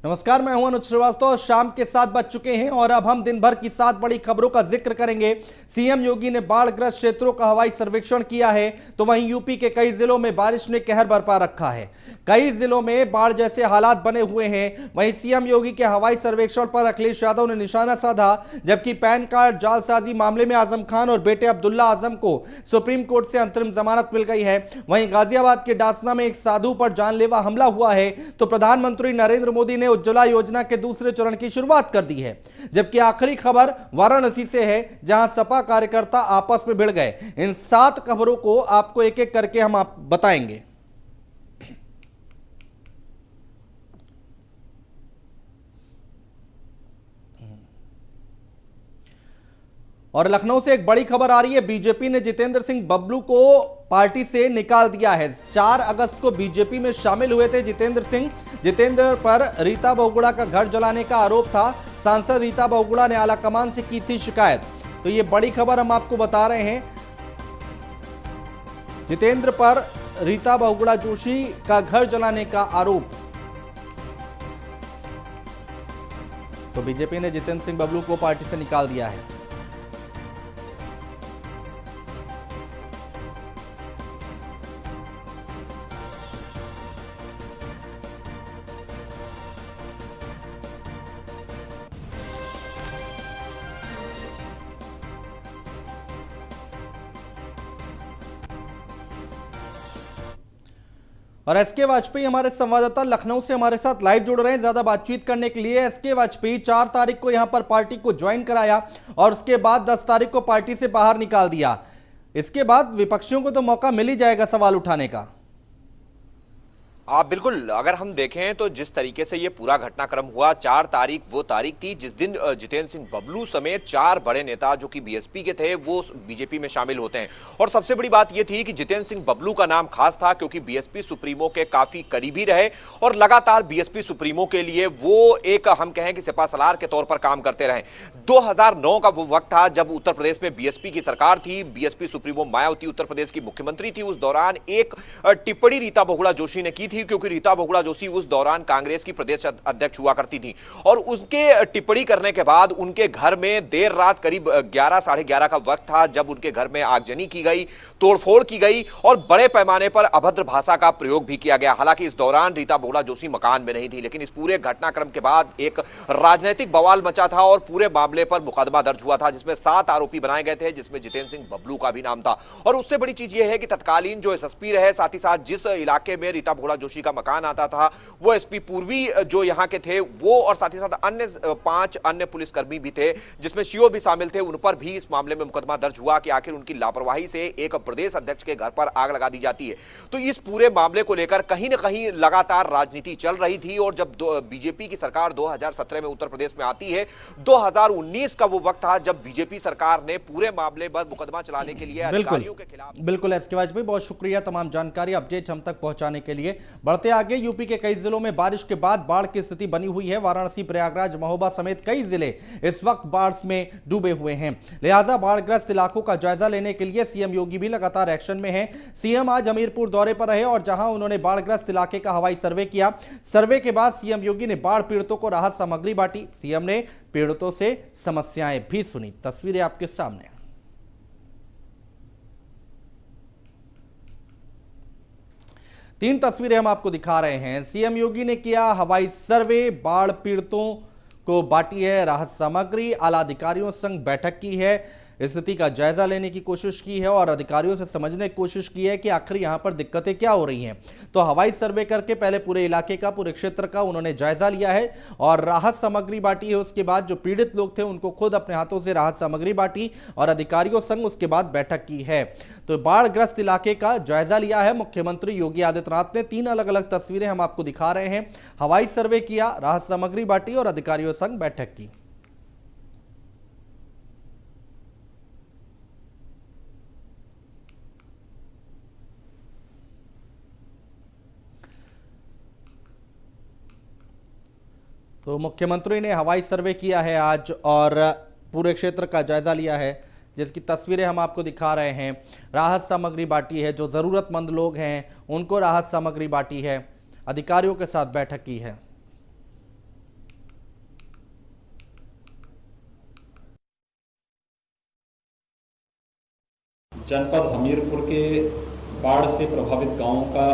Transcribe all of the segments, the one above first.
नमस्कार, मैं हूं अनुज श्रीवास्तव। शाम के 7 बज चुके हैं और अब हम दिन भर की 7 बड़ी खबरों का जिक्र करेंगे। सीएम योगी ने बाढ़ग्रस्त क्षेत्रों का हवाई सर्वेक्षण किया है, तो वहीं यूपी के कई जिलों में बारिश ने कहर बरपा रखा है। कई जिलों में बाढ़ जैसे हालात बने हुए हैं। वहीं सीएम योगी के हवाई सर्वेक्षण पर अखिलेश यादव ने निशाना साधा, जबकि पैन कार्ड जालसाजी मामले में आजम खान और बेटे अब्दुल्ला आजम को सुप्रीम कोर्ट से अंतरिम जमानत मिल गई है। वहीं गाजियाबाद के डासना में एक साधु पर जानलेवा हमला हुआ है, तो प्रधानमंत्री नरेंद्र मोदी ने उज्ज्वला योजना के दूसरे चरण की शुरुआत कर दी है। जबकि आखिरी खबर वाराणसी से है, जहां सपा कार्यकर्ता आपस में भिड़ गए। इन 7 खबरों को आपको एक एक करके हम बताएंगे। और लखनऊ से एक बड़ी खबर आ रही है। बीजेपी ने जितेंद्र सिंह बबलू को पार्टी से निकाल दिया है। 4 अगस्त को बीजेपी में शामिल हुए थे जितेंद्र सिंह। जितेंद्र पर रीता बहुगुणा का घर जलाने का आरोप था। सांसद रीता बहुगुणा ने आलाकमान से की थी शिकायत। तो ये बड़ी खबर हम आपको बता रहे हैं। जितेंद्र पर रीता बहुगुणा जोशी का घर जलाने का आरोप। तो बीजेपी ने जितेंद्र सिंह बबलू को पार्टी से निकाल दिया है। और एसके वाजपेयी हमारे संवाददाता लखनऊ से हमारे साथ लाइव जुड़ रहे हैं ज्यादा बातचीत करने के लिए। एसके वाजपेयी 4 तारीख को यहां पर पार्टी को ज्वाइन कराया और उसके बाद 10 तारीख को पार्टी से बाहर निकाल दिया। इसके बाद विपक्षियों को तो मौका मिल ही जाएगा सवाल उठाने का। आप बिल्कुल, अगर हम देखें तो जिस तरीके से ये पूरा घटनाक्रम हुआ, 4 तारीख वो तारीख थी जिस दिन जितेंद्र सिंह बबलू समेत 4 बड़े नेता जो कि बीएसपी के थे वो बीजेपी में शामिल होते हैं। और सबसे बड़ी बात ये थी कि जितेंद्र सिंह बबलू का नाम खास था क्योंकि बीएसपी सुप्रीमो के काफी करीबी रहे और लगातार बीएसपी सुप्रीमो के लिए वो एक हम कहें कि सिपासलार के तौर पर काम करते रहे। 2009 का वो वक्त था जब उत्तर प्रदेश में बीएसपी की सरकार थी। बीएसपी सुप्रीमो मायावती उत्तर प्रदेश की मुख्यमंत्री थी। उस दौरान एक टिप्पणी रीता बहुगुणा जोशी ने की थी, क्योंकि रीता बहुगुणा जोशी उस दौरान कांग्रेस की प्रदेश अध्यक्ष हुआ करती थी। और उसके टिप्पणी करने के बाद उनके घर में देर रात करीब 11 साढ़े 11 का वक्त था जब उनके घर में आगजनी की गई, तोड़फोड़ की गई और बड़े पैमाने पर अभद्र भाषा का प्रयोग भी किया गया। हालांकि इस दौरान रीता बहुगुणा जोशी मकान में नहीं थी, लेकिन इस पूरे घटनाक्रम के बाद एक राजनीतिक बवाल मचा था और पूरे मामले पर मुकदमा दर्ज हुआ था, जिसमें 7 आरोपी बनाए गए थे, जिसमें जितेंद्र सिंह बबलू का भी नाम था। और उससे बड़ी चीज यह है कि तत्कालीन जो एसएसपी रहे, साथ ही साथ जिस इलाके में रीता बहुगुणा जोशी का मकान आता था, वो एसपी पूर्वी जो यहां के थे वो, और साथ ही साथ अन्य 5 अन्य पुलिसकर्मी भी थे जिसमें सीओ भी शामिल थे। उन पर भी इस मामले में मुकदमा दर्ज हुआ कि आखिर उनकी लापरवाही से एक प्रदेश अध्यक्ष के घर पर आग लगा दी जाती है। तो इस पूरे मामले को लेकर कहीं ना कहीं लगातार राजनीति चल रही थी। और जब बीजेपी की सरकार 2017 में उत्तर प्रदेश में आती है, 2019 का वो वक्त था जब बीजेपी सरकार ने पूरे मामले पर मुकदमा चलाने के लिए अधिकारियों के खिलाफ। बिल्कुल एसके वाजपेयी, बहुत शुक्रिया तमाम जानकारी अपडेट हम तक पहुंचाने के लिए। बढ़ते आगे, यूपी के कई जिलों में बारिश के बाद बाढ़ की स्थिति बनी हुई है। वाराणसी, प्रयागराज, महोबा समेत कई जिले इस वक्त बाढ़ में डूबे हुए हैं। लिहाजा बाढ़ग्रस्त इलाकों का जायजा लेने के लिए सीएम योगी भी लगातार एक्शन में हैं। सीएम आज हमीरपुर दौरे पर रहे और जहां उन्होंने बाढ़ग्रस्त इलाके का हवाई सर्वे किया। सर्वे के बाद सीएम योगी ने बाढ़ पीड़ितों को राहत सामग्री बांटी। सीएम ने पीड़ितों से समस्याएं भी सुनी। तस्वीरें आपके सामने। तीन तस्वीरें हम आपको दिखा रहे हैं। सीएम योगी ने किया हवाई सर्वे, बाढ़ पीड़ितों को बांटी है राहत सामग्री, आला अधिकारियों संग बैठक की है, स्थिति का जायजा लेने की कोशिश की है और अधिकारियों से समझने की कोशिश की है कि आखिर यहां पर दिक्कतें क्या हो रही हैं। तो हवाई सर्वे करके पहले पूरे इलाके का, पूरे क्षेत्र का उन्होंने जायजा लिया है और राहत सामग्री बांटी है। उसके बाद जो पीड़ित लोग थे उनको खुद अपने हाथों से राहत सामग्री बांटी और अधिकारियों संग उसके बाद बैठक की है। तो बाढ़ग्रस्त इलाके का जायजा लिया है मुख्यमंत्री योगी आदित्यनाथ ने। 3 अलग अलग तस्वीरें हम आपको दिखा रहे हैं। हवाई सर्वे किया, राहत सामग्री बांटी और अधिकारियों संग बैठक की। तो मुख्यमंत्री ने हवाई सर्वे किया है आज और पूरे क्षेत्र का जायजा लिया है, जिसकी तस्वीरें हम आपको दिखा रहे हैं। राहत सामग्री बांटी है, जो ज़रूरतमंद लोग हैं उनको राहत सामग्री बांटी है, अधिकारियों के साथ बैठक की है। जनपद हमीरपुर के बाढ़ से प्रभावित गांवों का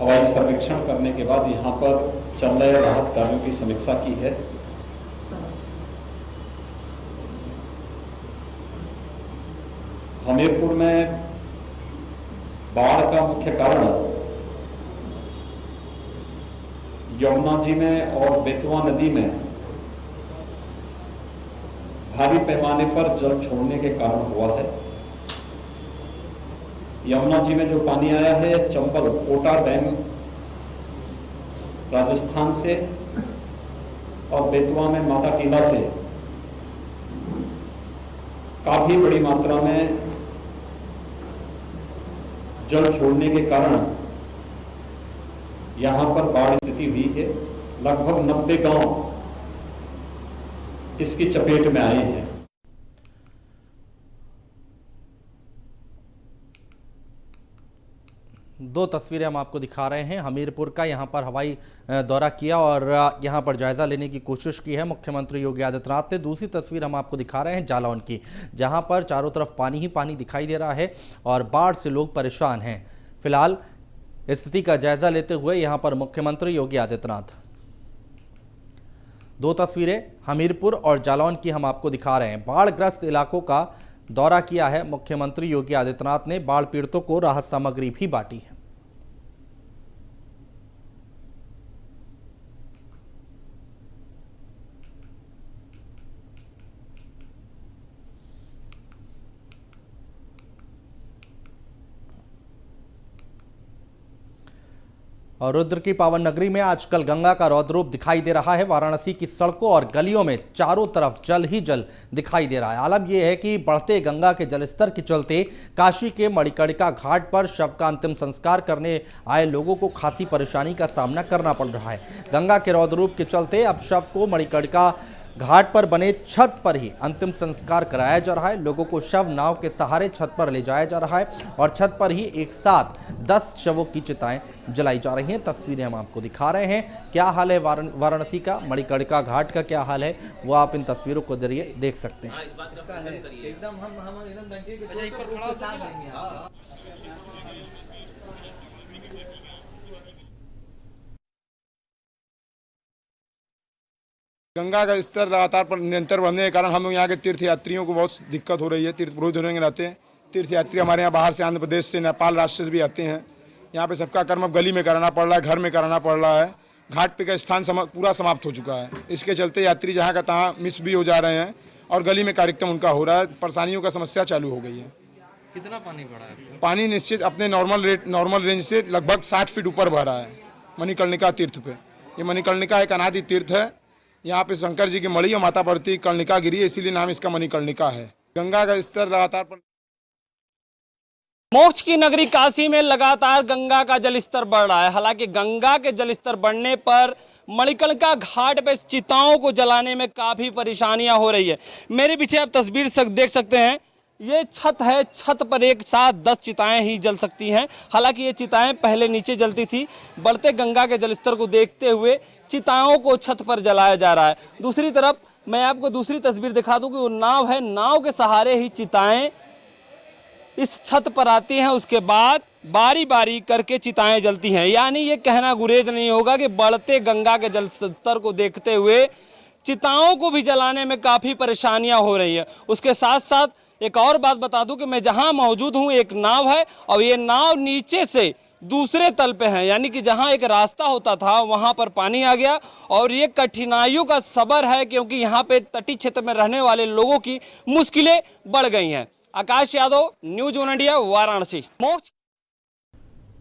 हवाई सर्वेक्षण करने के बाद यहां पर चल रहे राहत कार्यों की समीक्षा की है। हमीरपुर में बाढ़ का मुख्य कारण यमुना जी में और बेतवा नदी में भारी पैमाने पर जल छोड़ने के कारण हुआ है। यमुना जी में जो पानी आया है चंबल कोटा डैम राजस्थान से और बेतवा में माता टीला से काफी बड़ी मात्रा में जल छोड़ने के कारण यहां पर बाढ़ स्थिति हुई है। लगभग 90 गांव इसकी चपेट में आए हैं। दो तस्वीरें हम आपको दिखा रहे हैं। हमीरपुर का यहां पर हवाई दौरा किया और यहां पर जायजा लेने की कोशिश की है मुख्यमंत्री योगी आदित्यनाथ ने। दूसरी तस्वीर हम आपको दिखा रहे हैं जालौन की, जहां पर चारों तरफ पानी ही पानी दिखाई दे रहा है और बाढ़ से लोग परेशान हैं। फिलहाल स्थिति का जायजा लेते हुए यहां पर मुख्यमंत्री योगी आदित्यनाथ। दो तस्वीरें हमीरपुर और जालौन की हम आपको दिखा रहे हैं। बाढ़ग्रस्त इलाकों का दौरा किया है मुख्यमंत्री योगी आदित्यनाथ ने। बाढ़ पीड़ितों को राहत सामग्री भी बांटी है। और रुद्र की पावन नगरी में आजकल गंगा का रौद्र रूप दिखाई दे रहा है। वाराणसी की सड़कों और गलियों में चारों तरफ जल ही जल दिखाई दे रहा है। आलम यह है कि बढ़ते गंगा के जलस्तर के चलते काशी के मणिकर्णिका घाट पर शव का अंतिम संस्कार करने आए लोगों को खासी परेशानी का सामना करना पड़ रहा है। गंगा के रौद्र रूप के चलते अब शव को मणिकर्णिका घाट पर बने छत पर ही अंतिम संस्कार कराया जा रहा है। लोगों को शव नाव के सहारे छत पर ले जाया जा रहा है और छत पर ही एक साथ 10 शवों की चिताएं जलाई जा रही हैं। तस्वीरें हम आपको दिखा रहे हैं। क्या हाल है वाराणसी का, मणिकर्णिका घाट का क्या हाल है, वो आप इन तस्वीरों के जरिए देख सकते हैं। गंगा का स्तर लगातार निरंतर बढ़ने के कारण हम लोग यहाँ के तीर्थ यात्रियों को बहुत दिक्कत हो रही है। तीर्थ पुरोहित होने रहते हैं, तीर्थ यात्री हमारे यहाँ बाहर से, आंध्र प्रदेश से, नेपाल राष्ट्र से भी आते हैं। यहाँ पे सबका कर्म अब गली में कराना पड़ रहा है, घर में कराना पड़ रहा है। घाट पे का स्थान पूरा समाप्त हो चुका है। इसके चलते यात्री जहाँ का तहाँ मिस भी हो जा रहे हैं और गली में कार्यक्रम उनका हो रहा है। परेशानियों का समस्या चालू हो गई है। कितना पानी बढ़ा है? पानी निश्चित अपने नॉर्मल रेंज से लगभग 60 फीट ऊपर बह रहा है मणिकर्णिका तीर्थ पे। ये मणिकर्णिका एक अनादि तीर्थ है। यहाँ पे शंकर जी की मणि और माता पार्वती कर्णिका गिरी है, इसीलिए नाम इसका मणिकर्णिका है। गंगा का स्तर लगातार मोक्ष की नगरी काशी में लगातार गंगा का जलस्तर बढ़ रहा है। हालांकि गंगा के जलस्तर बढ़ने पर मणिकर्णिका घाट पे चिताओं को जलाने में काफ़ी परेशानियां हो रही है। मेरे पीछे आप तस्वीर देख सकते हैं, ये छत है। छत पर एक साथ 10 चिताएं ही जल सकती हैं। हालांकि ये चिताएं पहले नीचे जलती थी। बढ़ते गंगा के जलस्तर को देखते हुए चिताओं को छत पर जलाया जा रहा है। दूसरी तरफ मैं आपको दूसरी तस्वीर दिखा दूं कि वो नाव है, नाव के सहारे ही चिताएं इस छत पर आती हैं। उसके बाद बारी बारी करके चिताएं जलती हैं। यानी ये कहना गुरेज नहीं होगा कि बढ़ते गंगा के जल स्तर को देखते हुए चिताओं को भी जलाने में काफ़ी परेशानियां हो रही है। उसके साथ साथ एक और बात बता दूं कि मैं जहां मौजूद हूं एक नाव है और ये नाव नीचे से दूसरे तल पे है। यानी कि जहां एक रास्ता होता था वहां पर पानी आ गया और ये कठिनाइयों का सबर है, क्योंकि यहाँ पे तटीय क्षेत्र में रहने वाले लोगों की मुश्किलें बढ़ गई हैं। आकाश यादव, न्यूज 1 इंडिया, वाराणसी।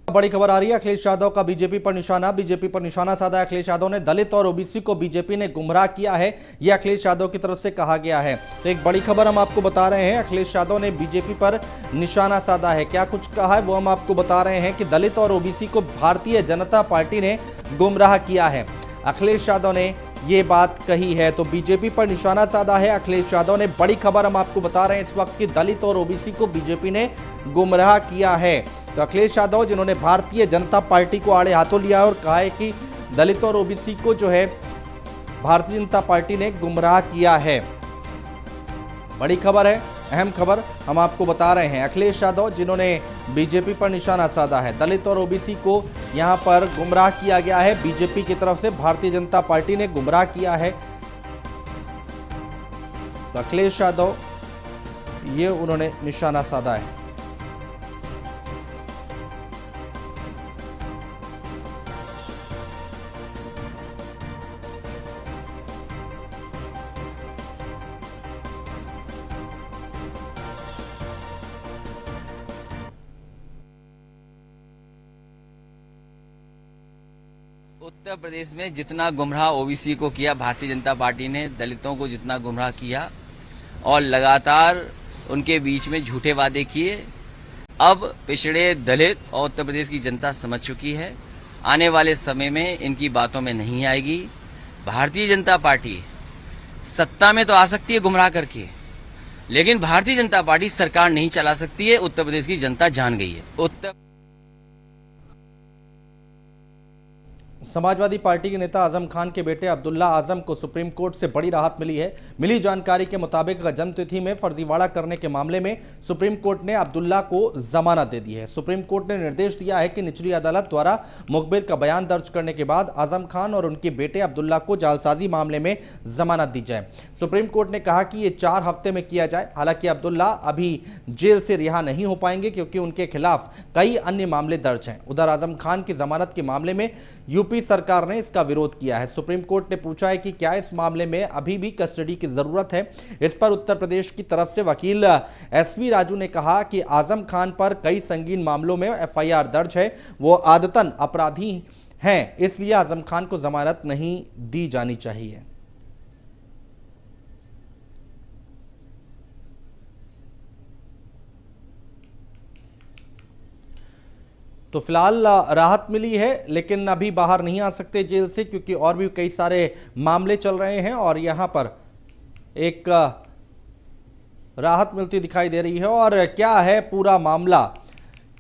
बड़ी खबर आ रही है अखिलेश यादव का बीजेपी पर निशाना। बीजेपी पर निशाना साधा अखिलेश यादव ने। दलित और ओबीसी को बीजेपी ने गुमराह किया है, यह अखिलेश यादव की तरफ से कहा गया है। तो एक बड़ी खबर हम आपको बता रहे हैं, अखिलेश यादव ने बीजेपी पर निशाना साधा है। क्या कुछ कहा है वो हम आपको बता रहे हैं कि दलित और ओबीसी को भारतीय जनता पार्टी ने गुमराह किया है। अखिलेश यादव ने ये बात कही है, तो बीजेपी पर निशाना साधा है अखिलेश यादव ने। बड़ी खबर हम आपको बता रहे हैं इस वक्त की, दलित और ओबीसी को बीजेपी ने गुमराह किया है। तो अखिलेश यादव जिन्होंने भारतीय जनता पार्टी को आड़े हाथों लिया और कहा है कि दलित और ओबीसी को जो है भारतीय जनता पार्टी ने गुमराह किया है। बड़ी खबर है अहम खबर हम आपको बता रहे हैं। अखिलेश यादव जिन्होंने बीजेपी पर निशाना साधा है, दलित और ओबीसी को यहां पर गुमराह किया गया है। बीजेपी की तरफ से भारतीय जनता पार्टी ने गुमराह किया है। तो अखिलेश यादव ये उन्होंने निशाना साधा है। उत्तर प्रदेश में जितना गुमराह ओबीसी को किया भारतीय जनता पार्टी ने, दलितों को जितना गुमराह किया और लगातार उनके बीच में झूठे वादे किए, अब पिछड़े दलित और उत्तर प्रदेश की जनता समझ चुकी है। आने वाले समय में इनकी बातों में नहीं आएगी। भारतीय जनता पार्टी सत्ता में तो आ सकती है गुमराह करके, लेकिन भारतीय जनता पार्टी सरकार नहीं चला सकती है। उत्तर प्रदेश की जनता जान गई है। समाजवादी पार्टी के नेता आजम खान के बेटे अब्दुल्ला आजम को सुप्रीम कोर्ट से बड़ी राहत मिली है। मिली जानकारी के मुताबिक जन्मतिथि में फर्जीवाड़ा करने के मामले में सुप्रीम कोर्ट ने अब्दुल्ला को जमानत दे दी है। सुप्रीम कोर्ट ने निर्देश दिया है कि निचली अदालत द्वारा मुखबिर का बयान दर्ज करने के बाद आजम खान और उनके बेटे अब्दुल्ला को जालसाजी मामले में जमानत दी जाए। सुप्रीम कोर्ट ने कहा कि ये 4 हफ्ते में किया जाए। हालांकि अब्दुल्ला अभी जेल से रिहा नहीं हो पाएंगे क्योंकि उनके खिलाफ कई अन्य मामले दर्ज हैं। उधर आजम खान की जमानत के मामले में यूपी सरकार ने इसका विरोध किया है। सुप्रीम कोर्ट ने पूछा है कि क्या इस मामले में अभी भी कस्टडी की जरूरत है। इस पर उत्तर प्रदेश की तरफ से वकील एसवी राजू ने कहा कि आजम खान पर कई संगीन मामलों में एफआईआर दर्ज है, वो आदतन अपराधी हैं, इसलिए आजम खान को जमानत नहीं दी जानी चाहिए। तो फिलहाल राहत मिली है, लेकिन अभी बाहर नहीं आ सकते जेल से क्योंकि और भी कई सारे मामले चल रहे हैं और यहां पर एक राहत मिलती दिखाई दे रही है। और क्या है पूरा मामला,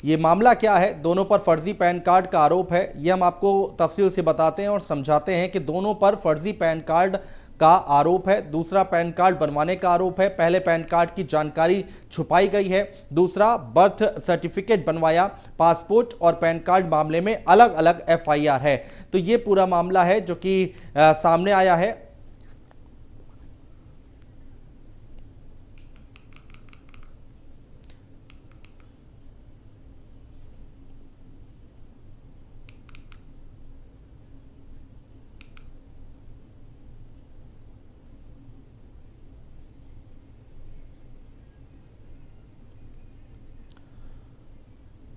ये मामला क्या है? दोनों पर फर्जी पैन कार्ड का आरोप है। ये हम आपको तफसील से बताते हैं और समझाते हैं कि दोनों पर फर्जी पैन कार्ड का आरोप है। दूसरा पैन कार्ड बनवाने का आरोप है। पहले पैन कार्ड की जानकारी छुपाई गई है, दूसरा बर्थ सर्टिफिकेट बनवाया। पासपोर्ट और पैन कार्ड मामले में अलग अलग एफआईआर है। तो ये पूरा मामला है जो कि सामने आया है।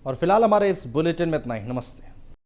और फिलहाल हमारे इस बुलेटिन में इतना ही। नमस्ते।